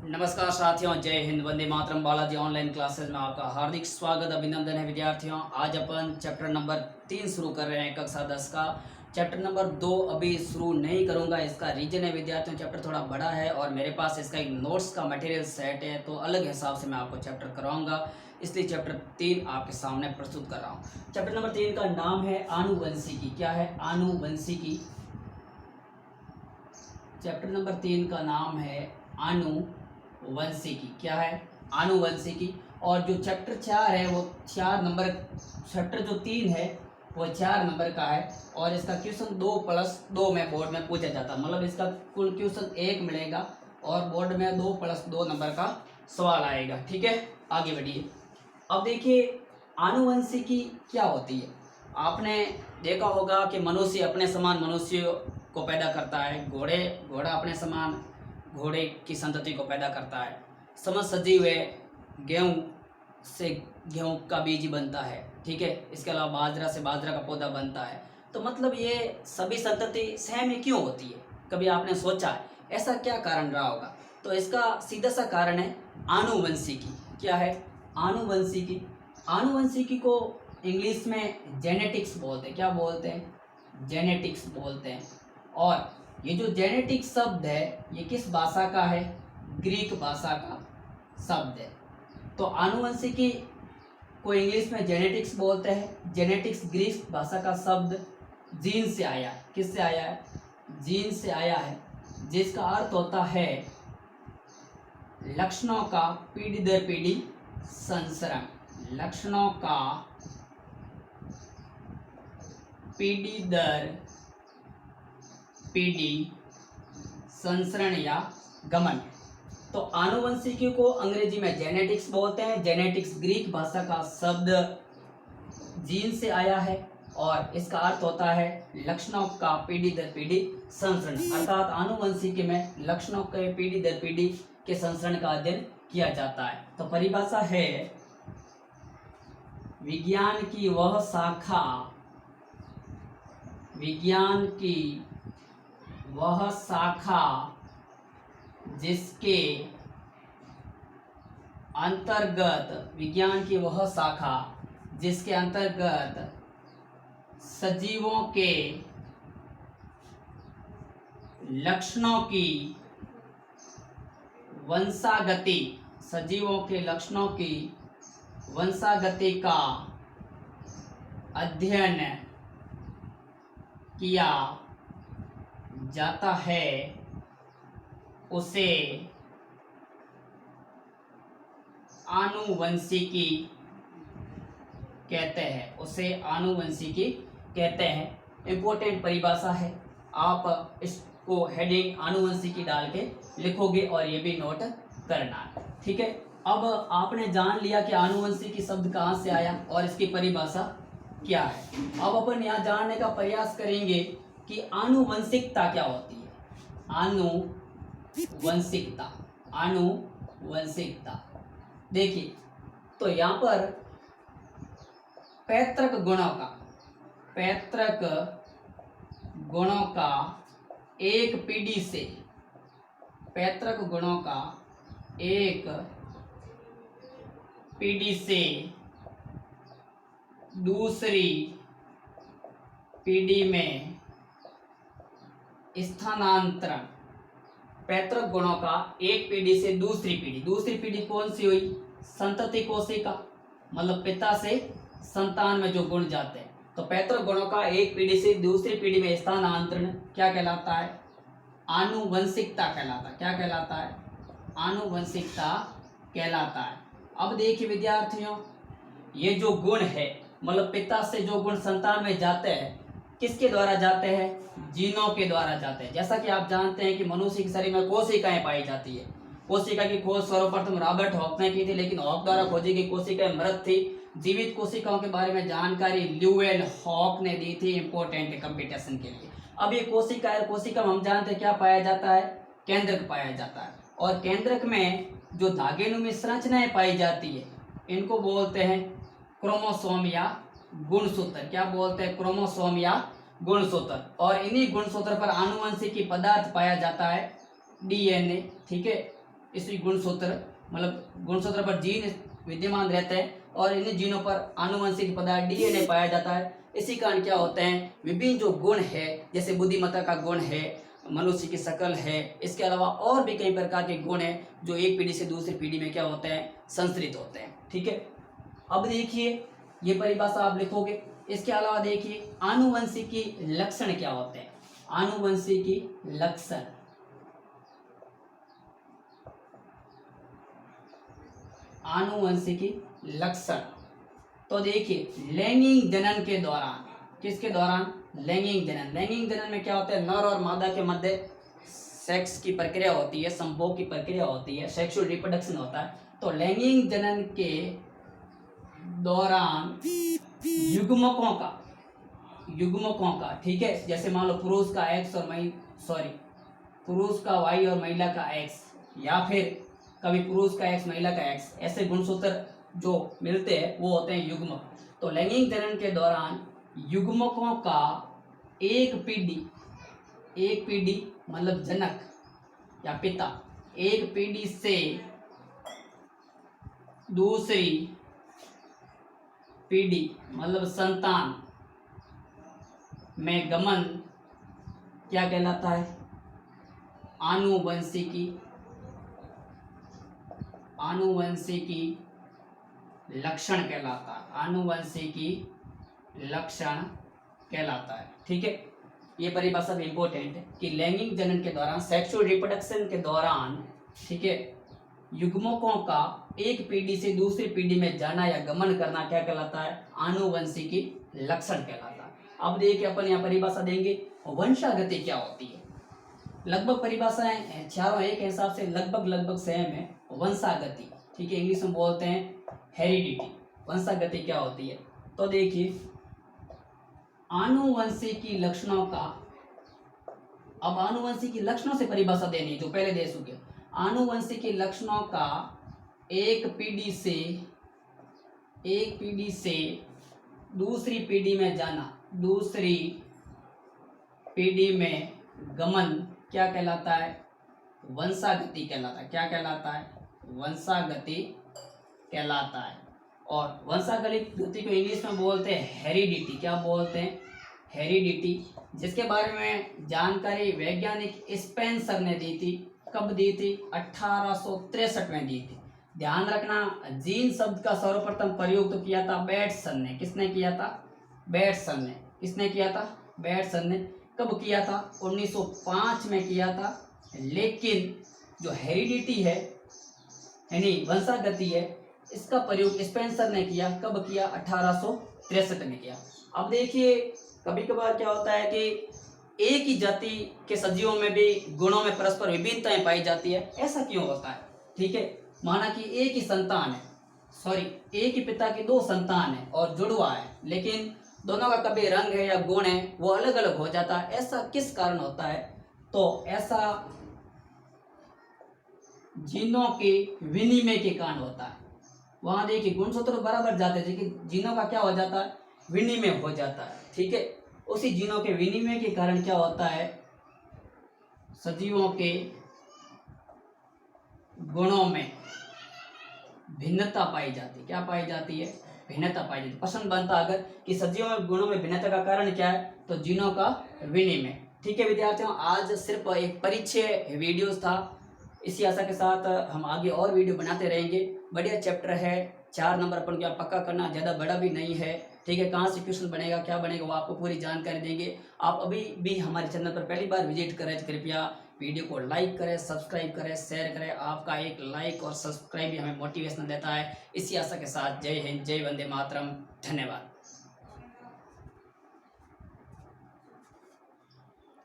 नमस्कार साथियों, जय हिंद, वंदे मातरम। बालाजी ऑनलाइन क्लासेस में आपका हार्दिक स्वागत अभिनंदन है विद्यार्थियों। आज अपन चैप्टर नंबर 3 शुरू कर रहे हैं कक्षा 10 का। चैप्टर नंबर 2 अभी शुरू नहीं करूंगा, इसका रीजन है विद्यार्थियों, चैप्टर थोड़ा बड़ा है और मेरे पास इसका एक नोट्स का मटेरियल सेट है, तो अलग हिसाब से मैं आपको चैप्टर कराऊंगा, इसलिए चैप्टर 3 आपके सामने प्रस्तुत कर रहा हूँ। चैप्टर नंबर 3 का नाम है आनुवंशिकी। क्या है? आनुवंशिकी। चैप्टर नंबर 3 का नाम है आनुवंशिकी। क्या है? आनुवंशिकी। और जो चैप्टर 4 है वो 4 नंबर, चैप्टर जो 3 है वो 4 नंबर का है और इसका क्वेश्चन 2+2 में बोर्ड में पूछा जाता है। मतलब इसका कुल क्वेश्चन 1 मिलेगा और बोर्ड में 2+2 नंबर का सवाल आएगा। ठीक है, आगे बढ़िए। अब देखिए आनुवंशिकी क्या होती है। आपने देखा होगा कि मनुष्य अपने समान मनुष्य को पैदा करता है, घोड़ा अपने समान घोड़े की संतति को पैदा करता है, समझ सजीव है, गेहूँ से गेहूँ का बीज बनता है। ठीक है, इसके अलावा बाजरा से बाजरा का पौधा बनता है। तो मतलब ये सभी संतति सेम ही क्यों होती है? कभी आपने सोचा है ऐसा क्या कारण रहा होगा? तो इसका सीधा सा कारण है आनुवंशिकी। क्या है? आनुवंशिकी। आनुवंशिकी को इंग्लिश में जेनेटिक्स बोलते हैं। क्या बोलते हैं? जेनेटिक्स बोलते हैं। और ये जो जेनेटिक शब्द है ये किस भाषा का है? ग्रीक भाषा का शब्द है। तो आनुवंशिकी को इंग्लिश में जेनेटिक्स बोलते हैं। जेनेटिक्स ग्रीक भाषा का शब्द जीन से आया है। किससे आया है? जीन से आया है, जिसका अर्थ होता है लक्षणों का पीढ़ी दर पीढ़ी संचरण। लक्षणों का पीढ़ी दर पीढ़ी संचरण या गमन। तो आनुवंशिकी को अंग्रेजी में जेनेटिक्स बोलते हैं। जेनेटिक्स ग्रीक भाषा का शब्द जीन से आया है और इसका अर्थ होता है लक्षणों का पीढ़ी दर पीढ़ी संचरण। अर्थात आनुवंशिकी में लक्षणों के पीढ़ी दर पीढ़ी के संचरण का अध्ययन किया जाता है। तो परिभाषा है विज्ञान की वह शाखा, विज्ञान की वह शाखा जिसके अंतर्गत, विज्ञान की वह शाखा जिसके अंतर्गत सजीवों के लक्षणों की वंशागति, सजीवों के लक्षणों की वंशागति का अध्ययन किया जाता है, उसे आनुवंशिकी कहते हैं। उसे आनुवंशिकी कहते हैं। इम्पोर्टेंट परिभाषा है, आप इसको हेडिंग आनुवंशिकी डाल के लिखोगे और ये भी नोट करना है। ठीक है, अब आपने जान लिया कि आनुवंशिकी शब्द कहाँ से आया और इसकी परिभाषा क्या है। अब अपन यहाँ जानने का प्रयास करेंगे कि आनुवंशिकता क्या होती है। आनुवंशिकता, आनुवंशिकता देखिए, तो यहाँ पर पैतृक गुणों का एक पीढ़ी से, पैतृक गुणों का एक पीढ़ी से दूसरी पीढ़ी में स्थानांतरण। पैतृक गुणों का एक पीढ़ी से दूसरी पीढ़ी, दूसरी पीढ़ी कौन सी हुई? संतति कोशिका, मतलब पिता से संतान में जो गुण जाते हैं। तो पैतृक गुणों का एक पीढ़ी से दूसरी पीढ़ी में स्थानांतरण क्या कहलाता है? आनुवंशिकता कहलाता है। क्या कहलाता है? आनुवंशिकता कहलाता है। अब देखिए विद्यार्थियों, ये जो गुण है, मतलब पिता से जो गुण संतान में जाते हैं, किसके द्वारा जाते हैं? जीनों के द्वारा जाते हैं। जैसा कि आप जानते हैं कि मनुष्य के शरीर में कोशिकाएं पाई जाती है। कोशिका की खोज सर्वप्रथम रॉबर्ट हॉक ने की थी, लेकिन हॉक द्वारा खोजी गई कोशिकाएं मृत थी। जीवित कोशिकाओं के बारे में जानकारी ल्यूवेल हॉक ने दी थी, इंपोर्टेंट कंपटीशन के लिए। अब ये कोशिका है, कोशिका में हम जानते हैं क्या पाया जाता है? केंद्रक पाया जाता है। और केंद्रक में जो धागेनुमी संरचनाएं पाई जाती है इनको बोलते हैं क्रोमोसोम या गुणसूत्र। क्या बोलते हैं? क्रोमोसोम या गुणसूत्र। और इन्हीं गुणसूत्र पर आनुवंशिकी पदार्थ पाया जाता है, डीएनए। ठीक है, इसी गुणसूत्र मतलब गुणसूत्र पर जीन विद्यमान रहते हैं और इन जीनों पर आनुवंशिक पदार्थ डीएनए पाया जाता है। इसी कारण क्या होते हैं, विभिन्न जो गुण है जैसे बुद्धिमत्ता का गुण है, मनुष्य की शकल है, इसके अलावा और भी कई प्रकार के गुण हैं जो एक पीढ़ी से दूसरी पीढ़ी में क्या होते हैं, संस्कृत होते हैं। ठीक है, अब देखिए ये परिभाषा आप लिखोगे। इसके अलावा देखिए आनुवंशिकी लक्षण क्या होते हैं। आनुवंशिकी लक्षण, आनुवंशिकी लक्षण तो देखिए लैंगिक जनन के दौरान, किसके दौरान, लैंगिक जनन। लैंगिक जनन में क्या होता है, नर और मादा के मध्य सेक्स की प्रक्रिया होती है, संभोग की प्रक्रिया होती है, सेक्सुअल रिप्रोडक्शन होता है। तो लैंगिक जनन के दौरान युग्मकों का ठीक है, जैसे मान लो पुरुष का एक्स और पुरुष का वाई और महिला का एक्स, या फिर कभी पुरुष का एक्स महिला का एक्स, ऐसे गुणसूत्र जो मिलते हैं वो होते हैं युग्मक। तो लैंगिक जनन के दौरान युग्मकों का एक पीढ़ी मतलब जनक या पिता, एक पीढ़ी से दूसरी पीढ़ी मतलब संतान में गमन क्या कहलाता है, आनुवंशिकी लक्षण कहलाता है, आनुवंशिकी लक्षण कहलाता है। ठीक है, ये परिभाषा भी इंपॉर्टेंट है कि लैंगिक जनन के दौरान, सेक्सुअल रिप्रोडक्शन के दौरान, ठीक है, युग्मकों का एक पीढ़ी से दूसरी पीढ़ी में जाना या गमन करना क्या कहलाता है, आनुवंशिकी लक्षण कहलाता है। अब देखिए अपन यहाँ परिभाषा देंगे, वंशागति क्या होती है। लगभग परिभाषाएं चारों एक हिसाब से लगभग सेम है। वंशागति, ठीक है, इंग्लिश में बोलते हैं हेरिडिटी। वंशागति क्या होती है, तो देखिए आनुवंशिकी लक्षणों का, अब आनुवंशिकी लक्षणों से परिभाषा देनी जो पहले दे चुके। आनुवंशिकी लक्षणों का एक पीढ़ी से दूसरी पीढ़ी में जाना, दूसरी पीढ़ी में गमन क्या कहलाता है, वंशागति कहलाता है। क्या कहलाता है, वंशागति कहलाता है। और वंशागति को इंग्लिश में बोलते हैं हेरिडिटी। क्या बोलते हैं, हेरिडिटी, जिसके बारे में जानकारी वैज्ञानिक स्पेंसर ने दी थी। कब दी थी, 1863 में दी थी। ध्यान रखना, जीन शब्द का सर्वप्रथम प्रयोग तो किया था बेट्सन ने। किसने किया था, बेट्सन ने। किसने किया था, बेट्सन ने। कब किया था, 1905 में किया था। लेकिन जो हेरिडिटी है यानी वंशागति है, इसका प्रयोग स्पेंसर ने किया। कब किया, 1863 में किया। अब देखिए कभी कभार क्या होता है कि एक ही जाति के सजीवों में भी गुणों में परस्पर विभिन्नताएं पाई जाती है। ऐसा क्यों होता है, ठीक है, माना कि एक ही संतान है, एक ही पिता की दो संतान है और जुड़वा है, लेकिन दोनों का कभी रंग है या गुण है वो अलग अलग हो जाता है। ऐसा किस कारण होता है, तो ऐसा जीनों के विनिमय के कारण होता है। वहां देखिए गुणसूत्र बराबर जाते हैं, लेकिन जीनों का क्या हो जाता है, विनिमय हो जाता है। ठीक है, उसी जीनों के विनिमय के कारण क्या होता है, सजीवों के गुणों में भिन्नता पाई जाती है। क्या पाई जाती है, भिन्नता पाई जाती है। प्रश्न बनता अगर कि सजीवों में गुणों में भिन्नता का कारण क्या है, तो जीनों का विनिमय। ठीक है विद्यार्थियों, आज सिर्फ एक परिचय वीडियोस था। इसी आशा के साथ हम आगे और वीडियो बनाते रहेंगे। बढ़िया चैप्टर है, 4 नंबर अपन क्या पक्का करना, ज़्यादा बड़ा भी नहीं है। ठीक है, कहाँ से क्वेश्चन बनेगा, क्या बनेगा, वो आपको पूरी जानकारी देंगे। आप अभी भी हमारे चैनल पर पहली बार विजिट करें तो कृपया वीडियो को लाइक करें, सब्सक्राइब करें, शेयर करें। आपका एक लाइक और सब्सक्राइब भी हमें मोटिवेशन देता है। इसी आशा के साथ जय हिंद, जय वंदे मातरम, धन्यवाद।